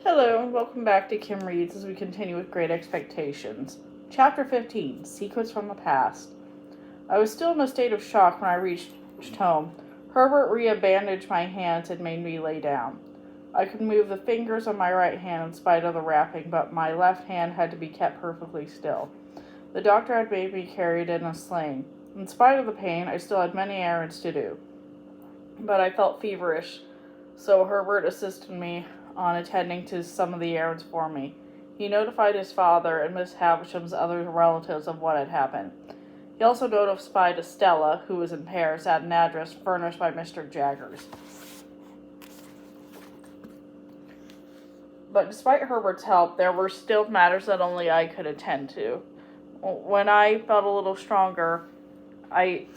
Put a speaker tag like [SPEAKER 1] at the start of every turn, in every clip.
[SPEAKER 1] Hello, and welcome back to Kim Reads as we continue with Great Expectations. Chapter 15, Secrets from the Past. I was still in a state of shock when I reached home. Herbert bandaged my hands and made me lay down. I could move the fingers on my right hand in spite of the wrapping, but my left hand had to be kept perfectly still. The doctor had made me carry it in a sling. In spite of the pain, I still had many errands to do. But I felt feverish, so Herbert assisted me on attending to some of the errands for me. He notified his father and Miss Havisham's other relatives of what had happened. He also notified Estella, who was in Paris, at an address furnished by Mr. Jaggers. But despite Herbert's help, there were still matters that only I could attend to. When I felt a little stronger, I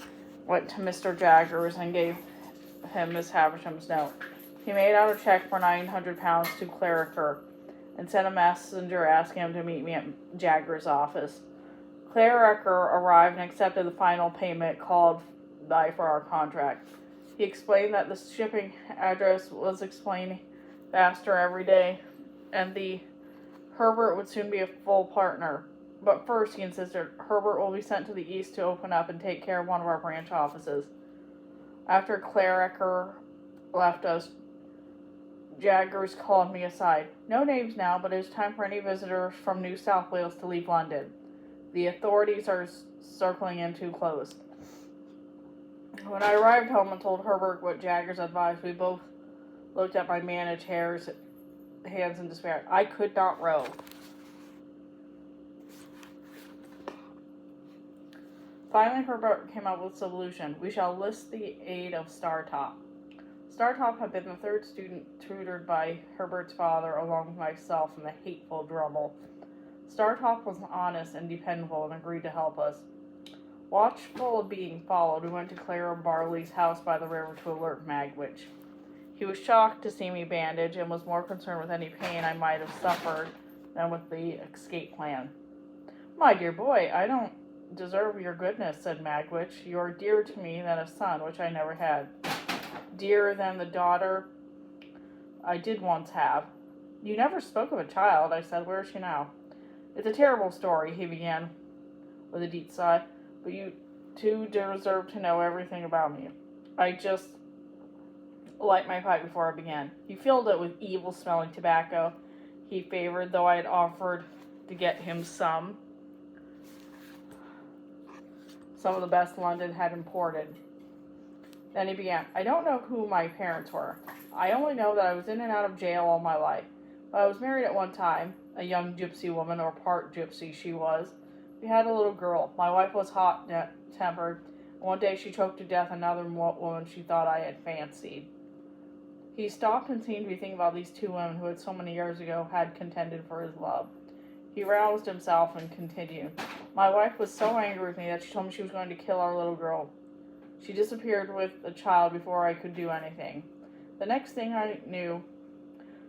[SPEAKER 1] went to Mr. Jaggers and gave him Miss Havisham's note. He made out a check for £900 to Clarriker and sent a messenger asking him to meet me at Jaggers' office. Clarriker arrived and accepted the final payment called by for our contract. He explained that the shipping address was explained faster every day, and the Herbert would soon be a full partner. But first, he insisted, Herbert will be sent to the east to open up and take care of one of our branch offices. After Clarriker left us, Jaggers called me aside. No names now, but it is time for any visitors from New South Wales to leave London. The authorities are circling in too close. When I arrived home and told Herbert what Jaggers advised, we both looked at my managed hands in despair. I could not row. Finally, Herbert came up with a solution. We shall enlist the aid of Startop. Startop had been the third student tutored by Herbert's father along with myself and the hateful Drummel. Startop was honest and dependable and agreed to help us. Watchful of being followed, we went to Clara Barley's house by the river to alert Magwitch. He was shocked to see me bandaged and was more concerned with any pain I might have suffered than with the escape plan. My dear boy, I don't deserve your goodness, said Magwitch. You are dearer to me than a son, which I never had. Dearer than the daughter I did once have. You never spoke of a child, I said. Where is she now? It's a terrible story, he began with a deep sigh, but you two deserve to know everything about me. I just light my pipe before I began. He filled it with evil-smelling tobacco he favored, though I had offered to get him some of the best London had imported. Then he began, I don't know who my parents were. I only know that I was in and out of jail all my life. But I was married at one time, a young gypsy woman, or part gypsy she was. We had a little girl. My wife was hot-tempered. One day she choked to death another woman she thought I had fancied. He stopped and seemed to be thinking about these two women who had so many years ago had contended for his love. He roused himself and continued. My wife was so angry with me that she told me she was going to kill our little girl. She disappeared with the child before I could do anything. The next thing I knew,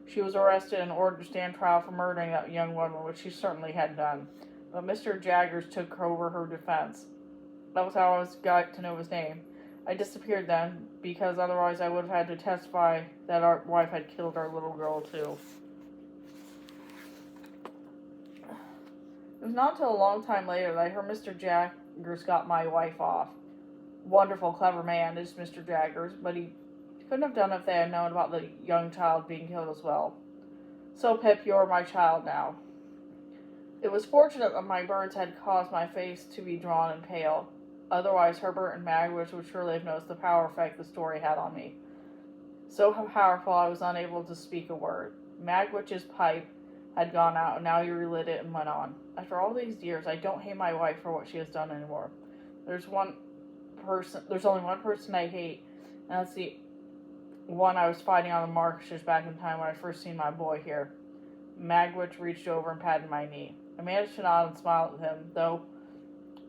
[SPEAKER 1] she was arrested and ordered to stand trial for murdering that young woman, which she certainly had done. But Mr. Jaggers took over her defense. That was how I got to know his name. I disappeared then, because otherwise I would have had to testify that our wife had killed our little girl too. It was not until a long time later that I heard Mr. Jaggers got my wife off. Wonderful, clever man is Mr. Jaggers, but he couldn't have done it if they had known about the young child being killed as well. So, Pip, you're my child now. It was fortunate that my burns had caused my face to be drawn and pale. Otherwise, Herbert and Magwitch would surely have noticed the power effect the story had on me. So powerful I was unable to speak a word. Magwitch's pipe had gone out, and now he relit it and went on. After all these years, I don't hate my wife for what she has done anymore. There's only one person I hate, and that's the one I was fighting on the marshes back in the time when I first seen my boy here. Magwitch reached over and patted my knee. I managed to nod and smile at him, though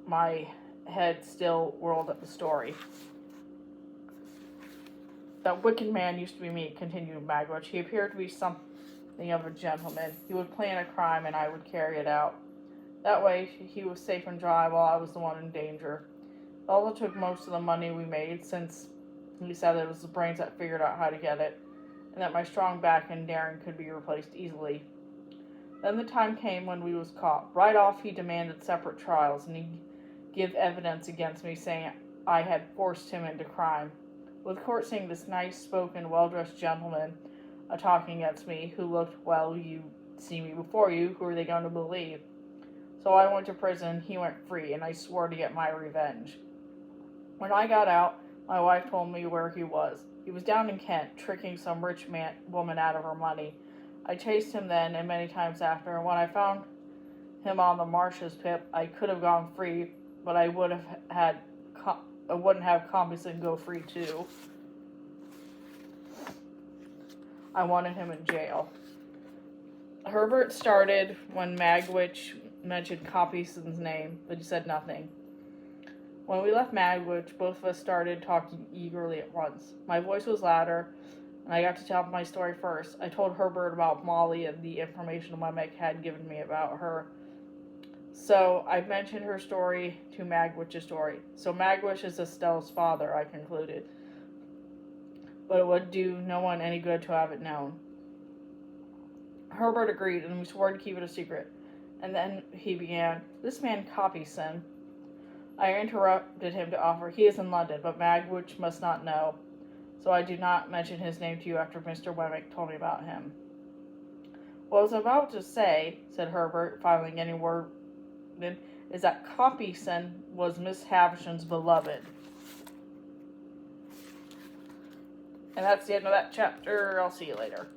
[SPEAKER 1] my head still whirled at the story. That wicked man used to be me, continued Magwitch. He appeared to be something of a gentleman. He would plan a crime, and I would carry it out. That way, he was safe and dry while I was the one in danger. It also took most of the money we made, since he said it was the brains that figured out how to get it, and that my strong back and daring could be replaced easily. Then the time came when we was caught. Right off he demanded separate trials, and he'd give evidence against me, saying I had forced him into crime. With court seeing this nice-spoken, well-dressed gentleman a-talking against me, who looked, well, you see me before you, who are they going to believe? So I went to prison, he went free, and I swore to get my revenge. When I got out, my wife told me where he was. He was down in Kent, tricking some rich woman out of her money. I chased him then, and many times after, and when I found him on the marshes, Pip, I could have gone free, but I wouldn't have Compeyson go free too. I wanted him in jail. Herbert started when Magwitch mentioned Compeyson's name, but he said nothing. When we left Magwitch, both of us started talking eagerly at once. My voice was louder, and I got to tell my story first. I told Herbert about Molly and the information Wemmick had given me about her. So I mentioned her story to Magwitch's story. So Magwitch is Estelle's father, I concluded. But it would do no one any good to have it known. Herbert agreed, and we swore to keep it a secret. And then he began, this man Compeyson. I interrupted him to offer, he is in London, but Magwitch must not know. So I do not mention his name to you after Mr. Wemmick told me about him. What I was about to say, said Herbert, filing any word, is that Compeyson was Miss Havisham's beloved. And that's the end of that chapter. I'll see you later.